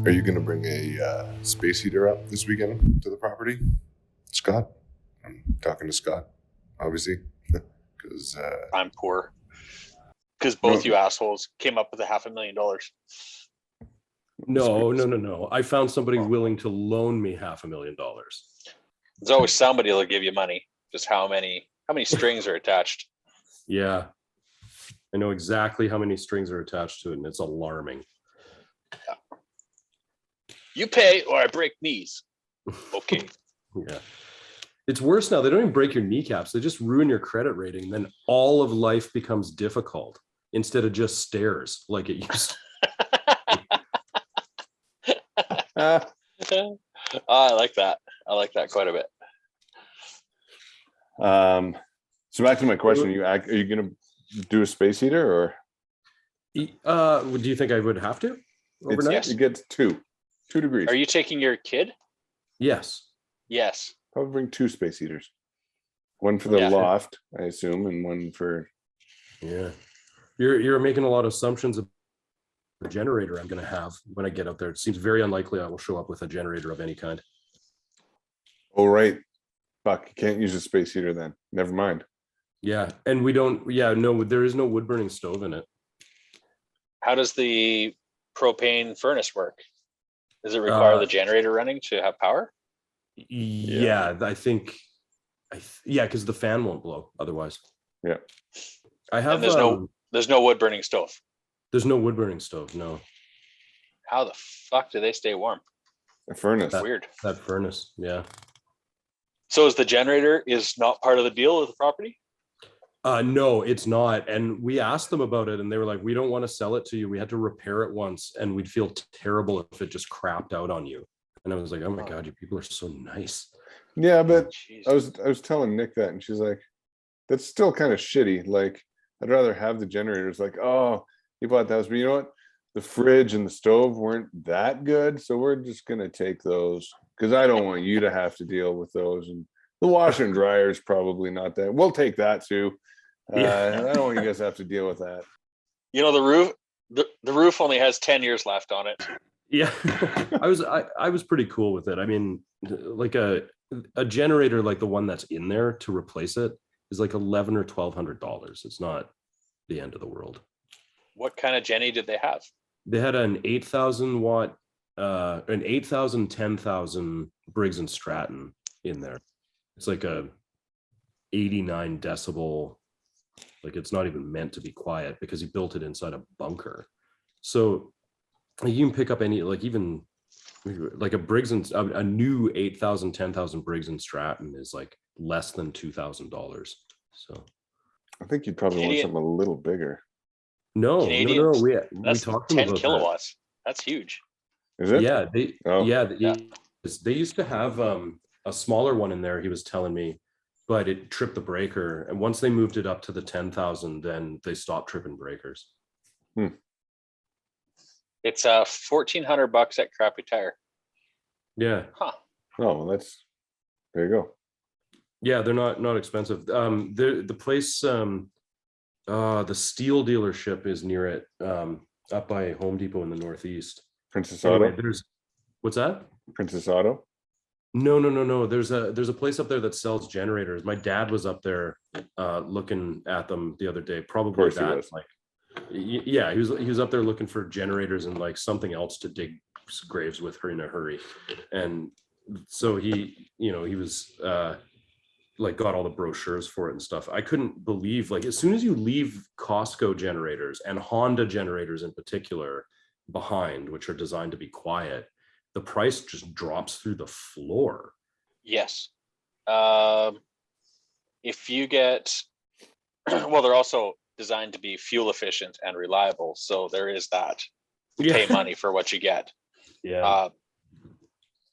Are you going to bring a space heater up this weekend to the property, Scott? I'm talking to Scott, obviously, because I'm poor. Because No. both you assholes came up with $500,000. No. I found somebody willing to loan me $500,000. There's always somebody that'll give you money. Just how many strings are attached? Yeah. I know exactly how many strings are attached to it, and it's alarming. Yeah. You pay or I break knees. Okay. Yeah. It's worse now. They don't even break your kneecaps. They just ruin your credit rating. Then all of life becomes difficult instead of just stairs like it used to. I like that. I like that quite a bit. So back to my question, are you going to do a space heater or? Do you think I would have to overnight? Yes. It gets 2 degrees. Are you taking your kid? Yes. Yes. Probably bring 2 space heaters. One for the loft, I assume, and one for. Yeah. You're making a lot of assumptions of the generator I'm going to have when I get out there. It seems very unlikely I will show up with a generator of any kind. Oh, right. Fuck, you can't use a space heater then. Never mind. Yeah. And we don't, no, there is no wood burning stove in it. How does the propane furnace work? Does it require the generator running to have power? Yeah, I think, because the fan won't blow otherwise. Yeah. I have. And there's no wood burning stove. There's no wood burning stove. No. How the fuck do they stay warm? A furnace. Weird. That furnace. Yeah. So is the generator is not part of the deal with the property? No, it's not. And we asked them about it and they were like, we don't want to sell it to you. We had to repair it once and we'd feel terrible if it just crapped out on you. And I was like, oh my God, you people are so nice. Yeah, but I was telling Nick that and she's like, that's still kind of shitty. Like, I'd rather have the generators. Like, oh, you bought those, but you know what? The fridge and the stove weren't that good. So we're just going to take those because I don't want you to have to deal with those. And the washer and dryer is probably not that. We'll take that too. I don't want you guys to have to deal with that. You know, the roof only has 10 years left on it. Yeah. I was pretty cool with it. I mean, like a generator like the one that's in there to replace it is like $1,100 or $1,200. It's not the end of the world. What kind of Genny did they have? They had an 8,000 watt, an 8,000, 10,000 Briggs and Stratton in there. It's like a 89 decibel. Like it's not even meant to be quiet because he built it inside a bunker. So you can pick up any, like even like a Briggs and a new 8,000, 10,000 Briggs and Stratton is like less than $2,000. So I think you'd probably want something a little bigger. No. We that's talked 10 about kilowatts. That's huge. Is it? Yeah, they used to have a smaller one in there. He was telling me, but it tripped the breaker. And once they moved it up to the 10,000, then they stopped tripping breakers. It's $1,400 at Crappy Tire. Yeah. Huh. Oh, well, there you go. Yeah, they're not expensive. The place, the steel dealership is near it, up by Home Depot in the Northeast. Princess Anyway, Auto. What's that? Princess Auto. No. There's a place up there that sells generators. My dad was up there looking at them the other day. Probably that. Like, yeah, he was up there looking for generators and like something else to dig graves with her in a hurry. And so he was like got all the brochures for it and stuff. I couldn't believe, like, as soon as you leave Costco generators and Honda generators in particular behind, which are designed to be quiet, the price just drops through the floor. Yes. If you get, well, they're also designed to be fuel efficient and reliable. So there is that. You pay money for what you get. Yeah.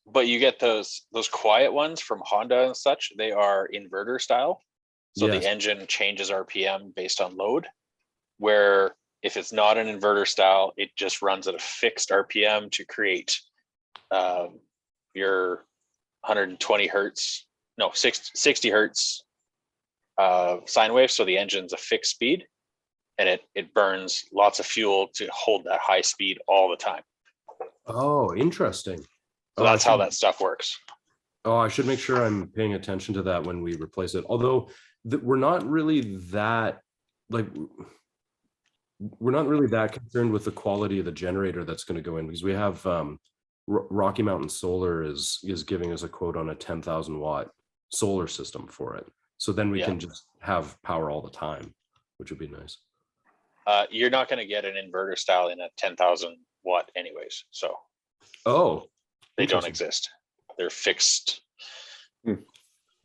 But you get those quiet ones from Honda and such. They are inverter style. So the engine changes RPM based on load, where if it's not an inverter style, it just runs at a fixed RPM to create your 120 hertz, no, 60 hertz sine wave. So the engine's a fixed speed and it burns lots of fuel to hold that high speed all the time. Oh, interesting. So that's how that stuff works. Oh, I should make sure I'm paying attention to that when we replace it. Although we're not really that concerned with the quality of the generator that's going to go in, because we have Rocky Mountain Solar is giving us a quote on a 10,000 watt solar system for it. So then we can just have power all the time, which would be nice. You're not going to get an inverter style in a 10,000 watt anyways. So they don't exist. They're fixed. They're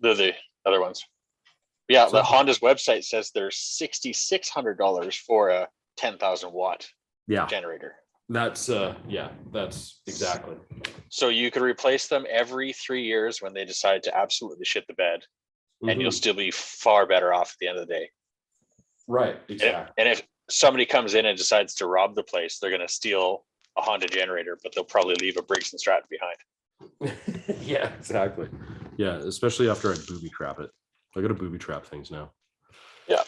the other ones. Yeah, the Honda's website says they're $6,600 for a 10,000 watt generator. That's that's exactly. So you could replace them every 3 years when they decide to absolutely shit the bed, and you'll still be far better off at the end of the day. Right, exactly. And if somebody comes in and decides to rob the place, they're going to steal a Honda generator, but they'll probably leave a Briggs and Stratton behind. Yeah, exactly. Yeah, especially after I booby trap it. I got to booby trap things now. Yeah.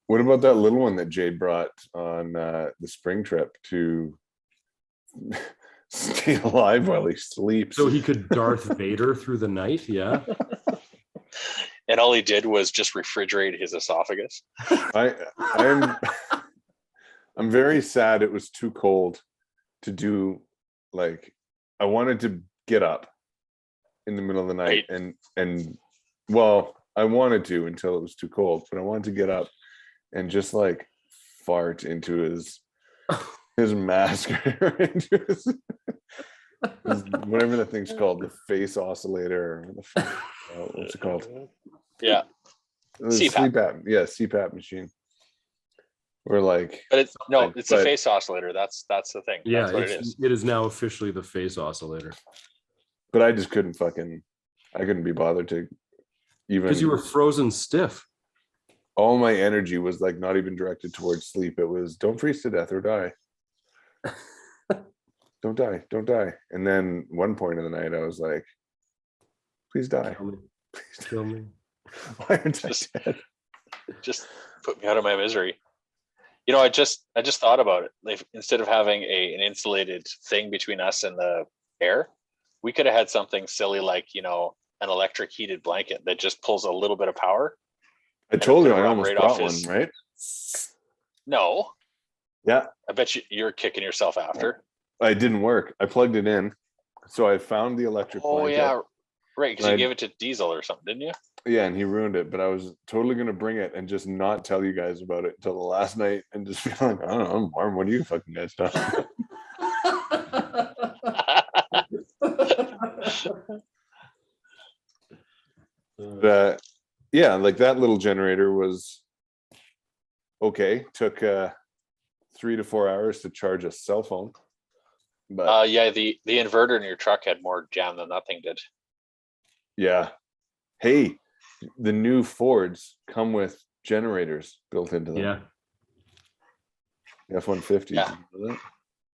What about that little one that Jade brought on the spring trip to stay alive while he sleeps? So he could Darth Vader through the night? Yeah. And all he did was just refrigerate his esophagus. I'm very sad it was too cold to do. Like, I wanted to get up in the middle of the night and well, I wanted to until it was too cold, but I wanted to get up and just like fart into his mask or into his whatever the thing's called, the face oscillator, or what's it called? Yeah. CPAP. Yeah, CPAP machine. We're like, but it's a face oscillator. That's the thing. Yeah, that's what it is. It is now officially the face oscillator. But I just couldn't be bothered to even, because you were frozen stiff. All my energy was like not even directed towards sleep. It was don't freeze to death or die. Don't die. And then one point in the night I was like, please die. Please kill me. Why aren't I dead? Just put me out of my misery. You know, I just thought about it. Like, instead of having an insulated thing between us and the air, we could have had something silly like, you know, an electric heated blanket that just pulls a little bit of power. I told you I almost bought one, right? No. Yeah. I bet you're kicking yourself after. It didn't work. I plugged it in. So I found the electric blanket. Oh, yeah. Right, because you gave it to Diesel or something, didn't you? Yeah, and he ruined it. But I was totally going to bring it and just not tell you guys about it until the last night and just be like, I don't know, I'm warm. What do you fucking guys talking about? Yeah, like that little generator was okay. Took 3 to 4 hours to charge a cell phone. But yeah, the inverter in your truck had more jam than that thing did. Yeah. Hey, the new Fords come with generators built into them. Yeah. F-150s. Yeah.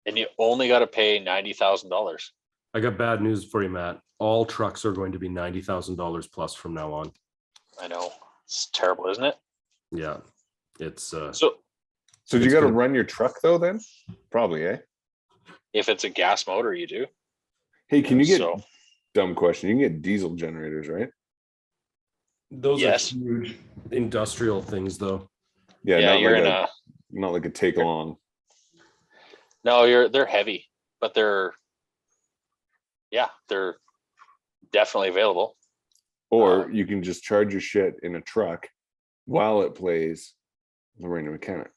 And you only got to pay $90,000. I got bad news for you, Matt. All trucks are going to be $90,000 plus from now on. I know. It's terrible, isn't it? Yeah. It's so you got to run your truck though then? Probably, eh? If it's a gas motor, you do. Hey, can you get dumb question? You can get diesel generators, right? Those are huge industrial things though. Yeah, you're not like a take along. No, they're heavy, but they're definitely available. Or you can just charge your shit in a truck while it plays Lorena McKenna.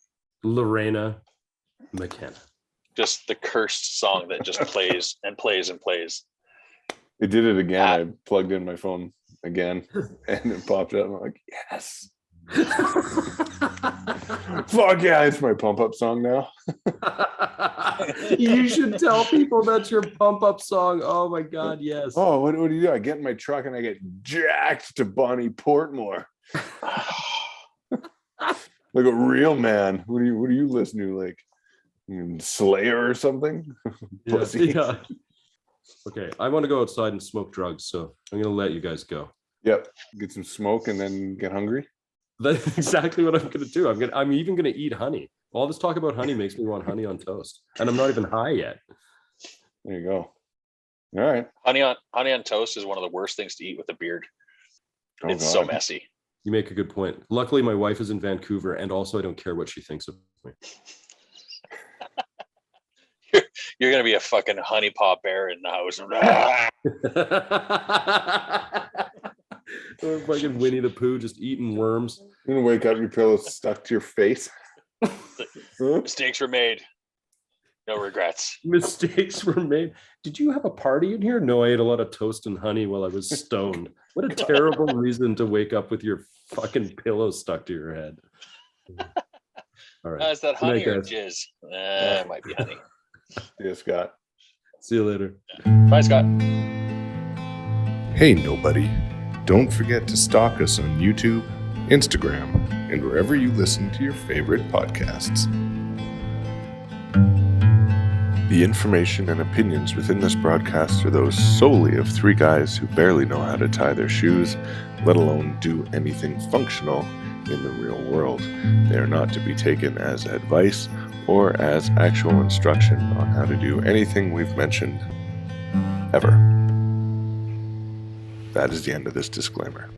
Just the cursed song that just plays and plays and plays. It did it again. I plugged in my phone again and it popped up. I'm like, yes. Fuck yeah, it's my pump up song now. You should tell people that's your pump up song. Oh my God, yes. Oh, what do you do? I get in my truck and I get jacked to Bonnie Portmore. Like a real man. What do you listen to? Like Slayer or something? Yeah. Okay, I want to go outside and smoke drugs, so I'm gonna let you guys go. Yep. Get some smoke and then get hungry. That's exactly what I'm gonna do. I'm even gonna eat honey. All this talk about honey makes me want honey on toast, and I'm not even high yet. There you go. All right. Honey on toast is one of the worst things to eat with a beard. It's so messy. You make a good point. Luckily, my wife is in Vancouver, and also I don't care what she thinks of me. You're gonna be a fucking honey pot bear in the house. Or fucking Winnie the Pooh just eating worms. You're gonna wake up, your pillow's stuck to your face. Mistakes were made. No regrets. Mistakes were made. Did you have a party in here? No, I ate a lot of toast and honey while I was stoned. What a terrible reason to wake up with your fucking pillow stuck to your head. All right. Is that honey or jizz? It might be honey. Yeah, Scott. See you later. Bye, Scott. Hey, nobody. Don't forget to stalk us on YouTube, Instagram, and wherever you listen to your favorite podcasts. The information and opinions within this broadcast are those solely of three guys who barely know how to tie their shoes, let alone do anything functional in the real world. They are not to be taken as advice or as actual instruction on how to do anything we've mentioned ever. That is the end of this disclaimer.